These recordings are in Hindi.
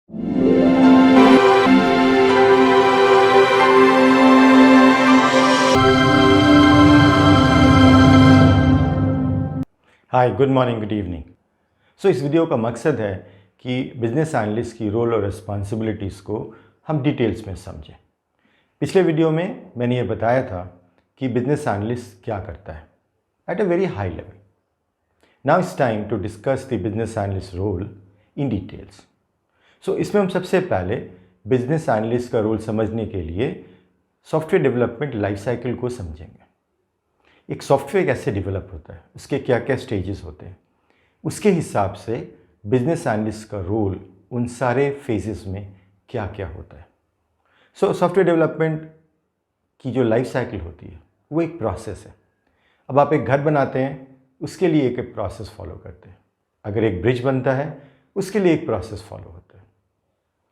हाय, गुड मॉर्निंग, गुड इवनिंग। इस वीडियो का मकसद है कि बिजनेस एनालिस्ट की रोल और रिस्पॉन्सिबिलिटीज़ को हम डिटेल्स में समझें। पिछले वीडियो में मैंने ये बताया था कि बिजनेस एनालिस्ट क्या करता है at a very high level. Now it's time to discuss the business analyst role in details. इसमें हम सबसे पहले बिजनेस एनालिस्ट का रोल समझने के लिए सॉफ्टवेयर डेवलपमेंट लाइफ साइकिल को समझेंगे। एक सॉफ्टवेयर कैसे डेवलप होता है, उसके क्या क्या स्टेजेस होते हैं, उसके हिसाब से बिजनेस एनालिस्ट का रोल उन सारे फेजेस में क्या क्या होता है। सॉफ्टवेयर डेवलपमेंट की जो लाइफ साइकिल होती है वो एक प्रोसेस है। अब आप एक घर बनाते हैं, उसके लिए एक प्रोसेस फॉलो करते हैं। अगर एक ब्रिज बनता है, उसके लिए एक प्रोसेस फॉलो होता है।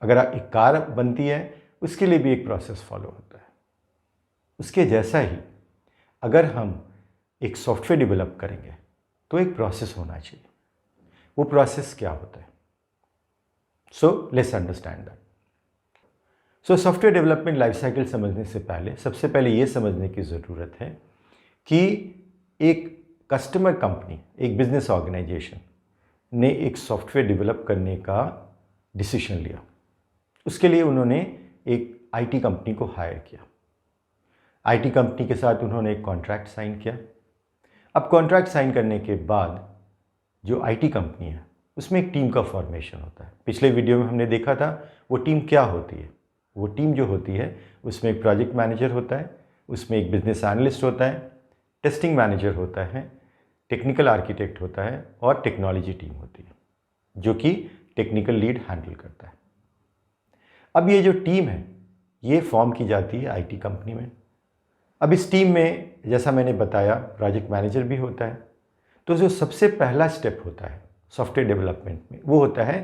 अगर एक कार बनती है, उसके लिए भी एक प्रोसेस फॉलो होता है। उसके जैसा ही अगर हम एक सॉफ्टवेयर डेवलप करेंगे तो एक प्रोसेस होना चाहिए। वो प्रोसेस क्या होता है? Let's understand that. Software development life cycle समझने से पहले सबसे पहले ये समझने की ज़रूरत है कि एक कस्टमर कंपनी, एक बिजनेस ऑर्गेनाइजेशन ने एक सॉफ्टवेयर डेवलप करने का डिसीजन लिया। उसके लिए उन्होंने एक आईटी कंपनी को हायर किया। आईटी कंपनी के साथ उन्होंने एक कॉन्ट्रैक्ट साइन किया। अब कॉन्ट्रैक्ट साइन करने के बाद जो आईटी कंपनी है उसमें एक टीम का फॉर्मेशन होता है। पिछले वीडियो में हमने देखा था वो टीम क्या होती है। वो टीम जो होती है उसमें एक प्रोजेक्ट मैनेजर होता है, उसमें एक बिजनेस एनालिस्ट होता है, टेस्टिंग मैनेजर होता है, टेक्निकल आर्किटेक्ट होता है और टेक्नोलॉजी टीम होती है जो कि टेक्निकल लीड हैंडल करता है। अब ये जो टीम है ये फॉर्म की जाती है आईटी कंपनी में। अब इस टीम में जैसा मैंने बताया प्रोजेक्ट मैनेजर भी होता है। तो जो सबसे पहला स्टेप होता है सॉफ्टवेयर डेवलपमेंट में वो होता है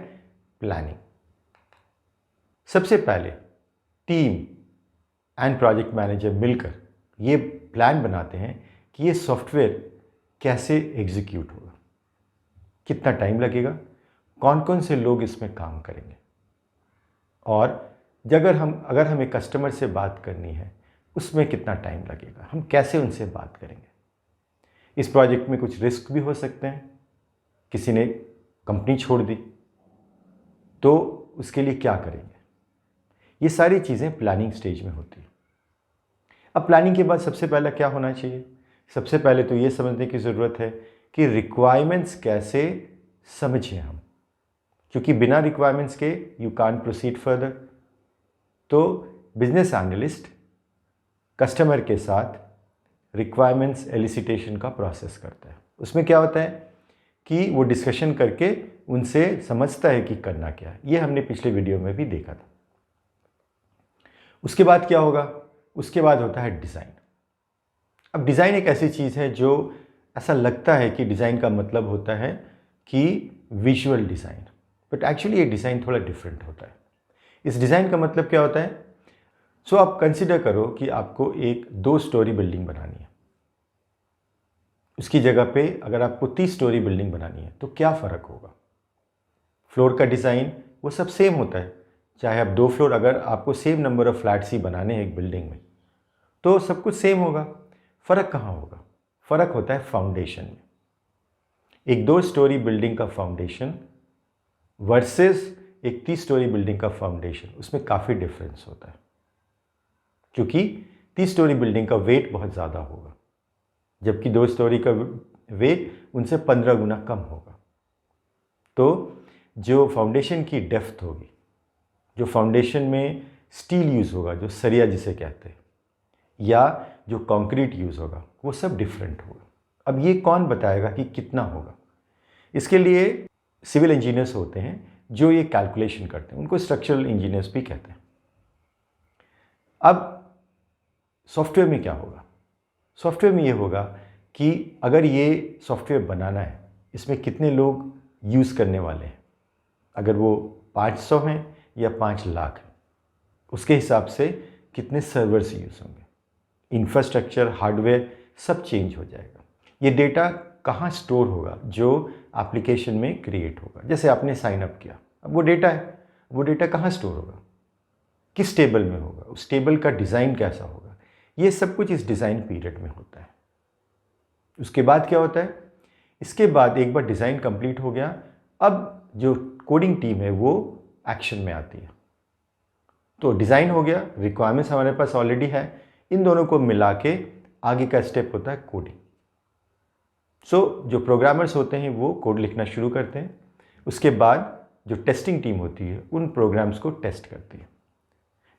प्लानिंग। सबसे पहले टीम एंड प्रोजेक्ट मैनेजर मिलकर ये प्लान बनाते हैं कि ये सॉफ्टवेयर कैसे एग्जीक्यूट होगा, कितना टाइम लगेगा, कौन कौन से लोग इसमें काम करेंगे, और अगर हमें कस्टमर से बात करनी है उसमें कितना टाइम लगेगा, हम कैसे उनसे बात करेंगे। इस प्रोजेक्ट में कुछ रिस्क भी हो सकते हैं, किसी ने कंपनी छोड़ दी तो उसके लिए क्या करेंगे। ये सारी चीज़ें प्लानिंग स्टेज में होती है। अब प्लानिंग के बाद सबसे पहला क्या होना चाहिए? सबसे पहले तो ये समझने की ज़रूरत है कि रिक्वायरमेंट्स कैसे समझें हम, क्योंकि बिना रिक्वायरमेंट्स के यू कांट प्रोसीड फर्दर। तो बिजनेस एनालिस्ट कस्टमर के साथ रिक्वायरमेंट्स एलिसिटेशन का प्रोसेस करता है। उसमें क्या होता है कि वो डिस्कशन करके उनसे समझता है कि करना क्या है। ये हमने पिछले वीडियो में भी देखा था। उसके बाद क्या होगा? उसके बाद होता है डिज़ाइन। अब डिज़ाइन एक ऐसी चीज़ है जो ऐसा लगता है कि डिज़ाइन का मतलब होता है कि विजुअल डिज़ाइन, बट एक्चुअली ये डिज़ाइन थोड़ा डिफरेंट होता है। इस डिज़ाइन का मतलब क्या होता है? आप कंसिडर करो कि आपको एक 2 स्टोरी बिल्डिंग बनानी है। उसकी जगह पे अगर आपको 30 स्टोरी बिल्डिंग बनानी है तो क्या फ़र्क होगा? फ्लोर का डिज़ाइन वो सब सेम होता है, चाहे आप 2 फ्लोर, अगर आपको सेम नंबर ऑफ़ फ्लैट्स ही बनाने हैं एक बिल्डिंग में तो सब कुछ सेम होगा। फ़र्क कहाँ होगा? फ़र्क होता है फाउंडेशन में। एक 2 स्टोरी बिल्डिंग का फाउंडेशन वर्सेस एक 30 स्टोरी बिल्डिंग का फाउंडेशन, उसमें काफ़ी डिफरेंस होता है, क्योंकि 30 स्टोरी बिल्डिंग का वेट बहुत ज़्यादा होगा जबकि 2 स्टोरी का वेट उनसे 15 गुना कम होगा। तो जो फाउंडेशन की डेप्थ होगी, जो फाउंडेशन में स्टील यूज़ होगा, जो सरिया जिसे कहते हैं, या जो कंक्रीट यूज़ होगा, वो सब डिफरेंट होगा। अब ये कौन बताएगा कि कितना होगा? इसके लिए सिविल इंजीनियर्स होते हैं जो ये कैलकुलेशन करते हैं, उनको स्ट्रक्चरल इंजीनियर्स भी कहते हैं। अब सॉफ्टवेयर में क्या होगा? सॉफ्टवेयर में ये होगा कि अगर ये सॉफ्टवेयर बनाना है, इसमें कितने लोग यूज़ करने वाले हैं। अगर वो 500 हैं या 5 लाख हैं, उसके हिसाब से कितने सर्वर्स यूज़ होंगे। इंफ्रास्ट्रक्चर, हार्डवेयर सब चेंज हो जाएगा। ये डेटा कहाँ स्टोर होगा? जो एप्लीकेशन में क्रिएट होगा। जैसे आपने साइन अप किया, अब वो डेटा है, वो डेटा कहाँ स्टोर होगा, किस टेबल में होगा, उस टेबल का डिज़ाइन कैसा होगा, ये सब कुछ इस डिज़ाइन पीरियड में होता है। उसके बाद क्या होता है, इसके बाद एक बार डिज़ाइन कंप्लीट हो गया, अब जो कोडिंग टीम है वो एक्शन में आती है। तो डिज़ाइन हो गया, रिक्वायरमेंट्स हमारे पास ऑलरेडी है, इन दोनों को मिला के आगे का स्टेप होता है कोडिंग। जो प्रोग्रामर्स होते हैं वो कोड लिखना शुरू करते हैं। उसके बाद जो टेस्टिंग टीम होती है उन प्रोग्राम्स को टेस्ट करती है।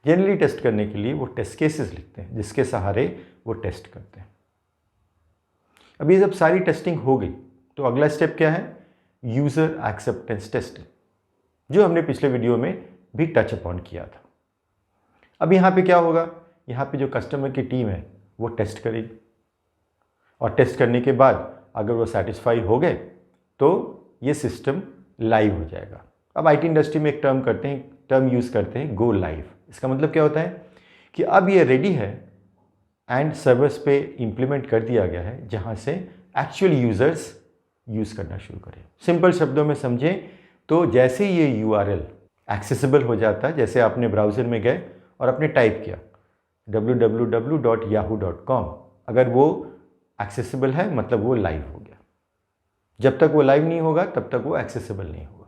जनरली टेस्ट करने के लिए वो टेस्ट केसेस लिखते हैं जिसके सहारे वो टेस्ट करते हैं। अब ये जब सारी टेस्टिंग हो गई तो अगला स्टेप क्या है, यूज़र एक्सेप्टेंस टेस्टिंग, जो हमने पिछले वीडियो में भी टच अपॉन किया था। अब यहाँ पे क्या होगा, यहाँ पे जो कस्टमर की टीम है वो टेस्ट करेगी और टेस्ट करने के बाद अगर वो सेटिस्फाई हो गए तो ये सिस्टम लाइव हो जाएगा। अब आईटी इंडस्ट्री में एक टर्म यूज़ करते हैं, गो लाइव। इसका मतलब क्या होता है कि अब ये रेडी है एंड सर्वर्स पे इम्प्लीमेंट कर दिया गया है जहाँ से एक्चुअल यूज़र्स यूज़ करना शुरू करें। सिंपल शब्दों में समझें तो जैसे ये यूआरएल एक्सेसिबल हो जाता है, जैसे आपने ब्राउज़र में गए और आपने टाइप किया www.yahoo.com, अगर वो एक्सेसिबल है मतलब वो लाइव हो गया। जब तक वो लाइव नहीं होगा तब तक वो एक्सेसिबल नहीं होगा।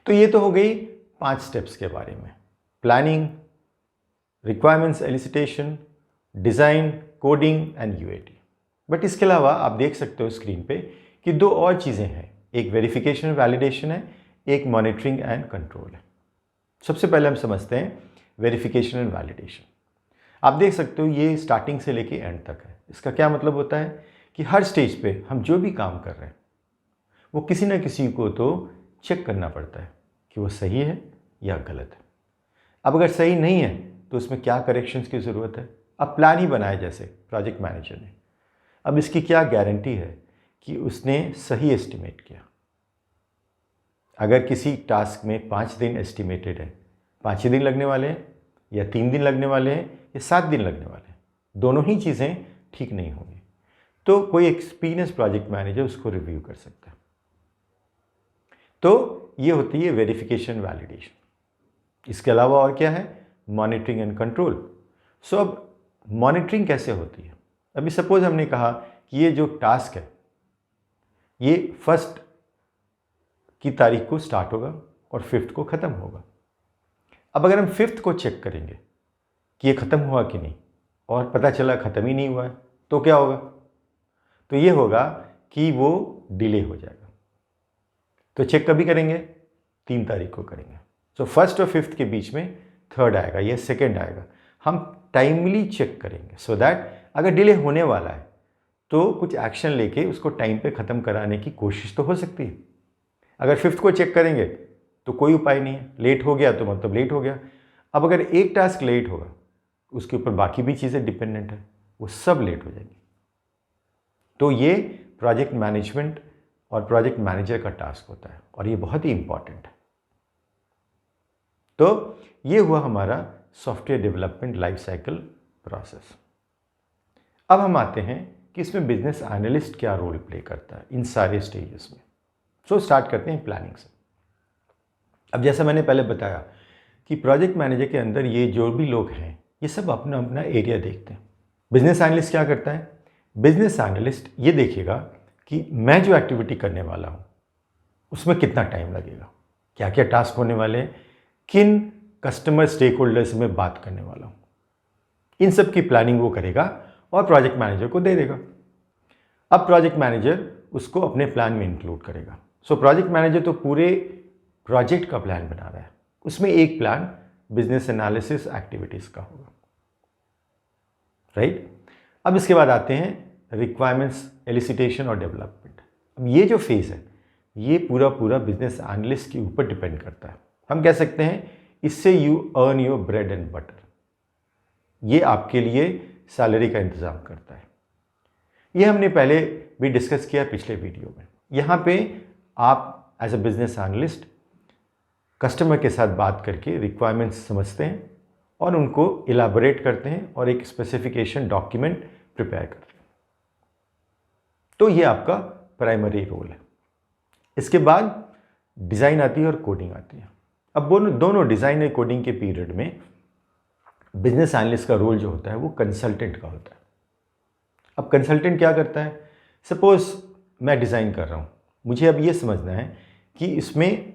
तो ये तो हो गई 5 स्टेप्स के बारे में, planning, requirements elicitation, design, coding and UAT. But इसके अलावा आप देख सकते हो स्क्रीन पे कि 2 और चीज़ें हैं, एक वेरिफिकेशन वैलिडेशन है, एक मॉनिटरिंग एंड कंट्रोल है। सबसे पहले हम समझते हैं वेरिफिकेशन एंड वैलिडेशन। आप देख सकते हो ये स्टार्टिंग से लेके एंड तक है। इसका क्या मतलब होता है कि हर स्टेज पे हम जो भी काम कर रहे हैं वो किसी ना किसी को तो चेक करना पड़ता है कि वो सही है या गलत है। अब अगर सही नहीं है तो उसमें क्या करेक्शंस की ज़रूरत है। अब प्लान ही बनाया जैसे प्रोजेक्ट मैनेजर ने, अब इसकी क्या गारंटी है कि उसने सही एस्टिमेट किया। अगर किसी टास्क में 5 दिन एस्टिमेटेड है, 5 ही दिन लगने वाले हैं या 3 दिन लगने वाले हैं या 7 दिन लगने वाले हैं, दोनों ही चीज़ें ठीक नहीं होंगी, तो कोई एक्सपीरियंस प्रोजेक्ट मैनेजर उसको रिव्यू कर सकता है। तो ये होती है वेरिफिकेशन वैलिडेशन। इसके अलावा और क्या है, मॉनिटरिंग एंड कंट्रोल। अब मॉनिटरिंग कैसे होती है, अभी सपोज हमने कहा कि ये जो टास्क है ये 1 की तारीख को स्टार्ट होगा और 5 को ख़त्म होगा। अब अगर हम 5 को चेक करेंगे कि ये ख़त्म हुआ कि नहीं और पता चला ख़त्म ही नहीं हुआ है तो क्या होगा, तो ये होगा कि वो डिले हो जाएगा। तो चेक कभी करेंगे, 3 तारीख को करेंगे। 1 और 5 के बीच में 3rd आएगा या 2nd आएगा। हम टाइमली चेक करेंगे सो दैट अगर डिले होने वाला है तो कुछ एक्शन लेके उसको टाइम पे ख़त्म कराने की कोशिश तो हो सकती है। अगर 5 को चेक करेंगे तो कोई उपाय नहीं है, लेट हो गया तो मतलब लेट हो गया। अब अगर एक टास्क लेट होगा उसके ऊपर बाकी भी चीज़ें डिपेंडेंट है, वो सब लेट हो जाएंगी। तो ये प्रोजेक्ट मैनेजमेंट और प्रोजेक्ट मैनेजर का टास्क होता है और ये बहुत ही इंपॉर्टेंट है। तो ये हुआ हमारा software development life cycle process. अब हम आते हैं कि इसमें बिजनेस एनालिस्ट क्या रोल प्ले करता है इन सारे स्टेजेस में। स्टार्ट करते हैं प्लानिंग से। अब जैसा मैंने पहले बताया कि प्रोजेक्ट मैनेजर के अंदर ये जो भी लोग हैं ये सब अपना अपना एरिया देखते हैं। बिजनेस एनालिस्ट क्या करता है, बिजनेस एनालिस्ट ये देखेगा कि मैं जो एक्टिविटी करने वाला हूँ उसमें कितना टाइम लगेगा, क्या क्या टास्क होने वाले हैं, किन कस्टमर स्टेक होल्डर्स में बात करने वाला हूँ, इन सब की प्लानिंग वो करेगा और प्रोजेक्ट मैनेजर को दे देगा। अब प्रोजेक्ट मैनेजर उसको अपने प्लान में इंक्लूड करेगा। प्रोजेक्ट मैनेजर तो पूरे प्रोजेक्ट का प्लान बना रहा है, उसमें एक प्लान बिजनेस एनालिसिस एक्टिविटीज़ का होगा, राइट। अब इसके बाद आते हैं रिक्वायरमेंट्स एलिसिटेशन और डेवलपमेंट। अब ये जो फेज़ है ये पूरा बिजनेस एनालिस्ट के ऊपर डिपेंड करता है। हम कह सकते हैं इससे you earn your bread and butter, ये आपके लिए सैलरी का इंतज़ाम करता है। ये हमने पहले भी डिस्कस किया पिछले वीडियो में। यहाँ पे आप as a business analyst customer के साथ बात करके रिक्वायरमेंट्स समझते हैं और उनको इलाबोरेट करते हैं और एक स्पेसिफिकेशन डॉक्यूमेंट प्रिपेयर करते हैं। तो ये आपका प्राइमरी रोल है। इसके बाद डिज़ाइन आती है और कोडिंग आती है। अब दोनों डिज़ाइन और कोडिंग के पीरियड में बिजनेस एनालिस्ट का रोल जो होता है वो कंसल्टेंट का होता है। अब कंसल्टेंट क्या करता है? सपोज़ मैं डिज़ाइन कर रहा हूँ, मुझे अब ये समझना है कि इसमें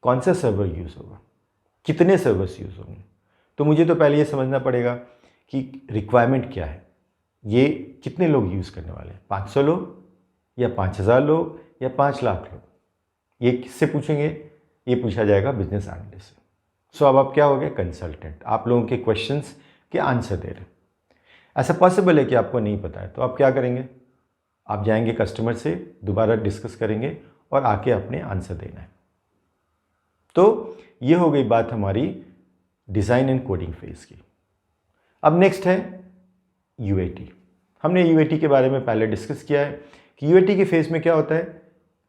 कौन सा सर्वर यूज़ होगा, कितने सर्वर्स यूज़ होंगे। तो मुझे तो पहले ये समझना पड़ेगा कि रिक्वायरमेंट क्या है, ये कितने लोग यूज़ करने वाले हैं, 500 लोग या 5000 लोग या 5 लाख लोग। ये किससे पूछेंगे? ये पूछा जाएगा बिजनेस एनालिस्ट से। सो अब आप क्या हो गए? कंसल्टेंट। आप लोगों के क्वेश्चंस के आंसर दे रहे हैं। ऐसा पॉसिबल है कि आपको नहीं पता है, तो आप क्या करेंगे? आप जाएंगे कस्टमर से, दोबारा डिस्कस करेंगे और आके अपने आंसर देना है। तो ये हो गई बात हमारी डिज़ाइन एंड कोडिंग फेज़ की। अब नेक्स्ट है यूएटी। हमने यूएटी के बारे में पहले डिस्कस किया है कि यूएटी के फेज़ में क्या होता है,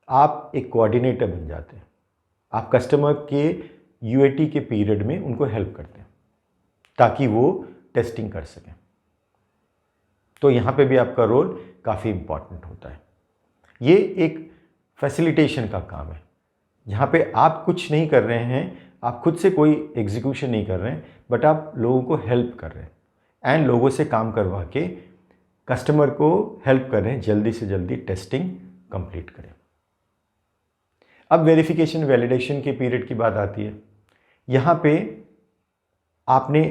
आप एक कोऑर्डिनेटर बन जाते हैं। आप कस्टमर के यूएटी के पीरियड में उनको हेल्प करते हैं ताकि वो टेस्टिंग कर सकें। तो यहाँ पे भी आपका रोल काफ़ी इम्पॉर्टेंट होता है। ये एक फैसिलिटेशन का काम है, जहाँ पे आप कुछ नहीं कर रहे हैं, आप खुद से कोई एग्जीक्यूशन नहीं कर रहे हैं, बट आप लोगों को हेल्प कर रहे हैं एंड लोगों से काम करवा के कस्टमर को हेल्प कर रहे हैं जल्दी से जल्दी टेस्टिंग कंप्लीट करें। अब वेरिफिकेशन वैलिडेशन के पीरियड की बात आती है। यहाँ पे आपने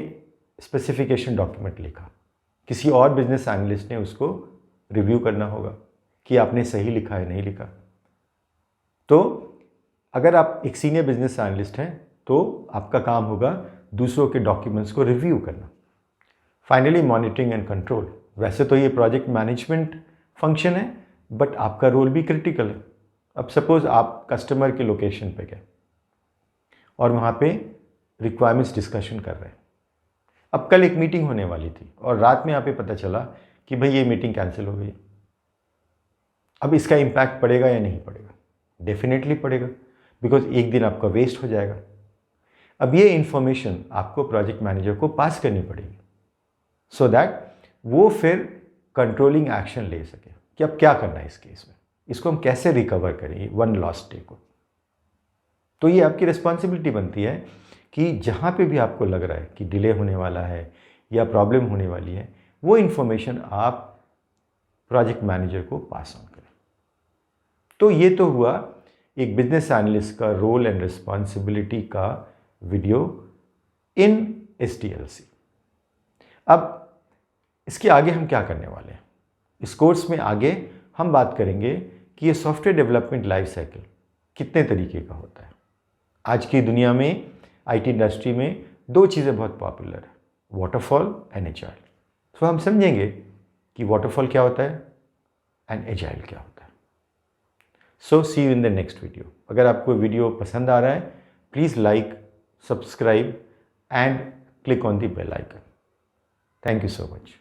स्पेसिफिकेशन डॉक्यूमेंट लिखा, किसी और बिजनेस एनालिस्ट ने उसको रिव्यू करना होगा कि आपने सही लिखा है नहीं लिखा। तो अगर आप एक सीनियर बिजनेस एनालिस्ट हैं तो आपका काम होगा दूसरों के डॉक्यूमेंट्स को रिव्यू करना। Finally monitoring and control. वैसे तो ये प्रोजेक्ट मैनेजमेंट फंक्शन है, बट आपका रोल भी क्रिटिकल है। अब सपोज़ आप कस्टमर के लोकेशन पे गए और वहाँ पे रिक्वायरमेंट्स डिस्कशन कर रहे हैं। अब कल एक मीटिंग होने वाली थी और रात में यहाँ पे पता चला कि भाई ये मीटिंग कैंसिल हो गई। अब इसका इम्पैक्ट पड़ेगा या नहीं पड़ेगा? डेफिनेटली पड़ेगा, बिकॉज एक दिन आपका वेस्ट हो जाएगा। अब ये इन्फॉर्मेशन आपको प्रोजेक्ट मैनेजर को पास करनी पड़ेगी सो दैट वो फिर कंट्रोलिंग एक्शन ले सके कि अब क्या करना है इस केस में, इसको हम कैसे रिकवर करें वन लॉस्ट डे को। तो ये आपकी रिस्पॉन्सिबिलिटी बनती है कि जहाँ पे भी आपको लग रहा है कि डिले होने वाला है या प्रॉब्लम होने वाली है, वो इन्फॉर्मेशन आप प्रोजेक्ट मैनेजर को पास ऑन करें। तो ये तो हुआ एक बिजनेस एनालिस्ट का रोल एंड रिस्पॉन्सिबिलिटी का वीडियो इन SDLC। अब इसके आगे हम क्या करने वाले हैं? इस कोर्स में आगे हम बात करेंगे कि ये सॉफ्टवेयर डेवलपमेंट लाइफ साइकिल कितने तरीके का होता है। आज की दुनिया में IT इंडस्ट्री में दो चीज़ें बहुत पॉपुलर है, वाटरफॉल एंड एजाइल। तो हम समझेंगे कि वाटरफॉल क्या होता है एंड एजाइल क्या होता है। So see you in the next video. अगर आपको वीडियो पसंद आ रहा है, please like, subscribe and click on the bell icon. Thank you so much.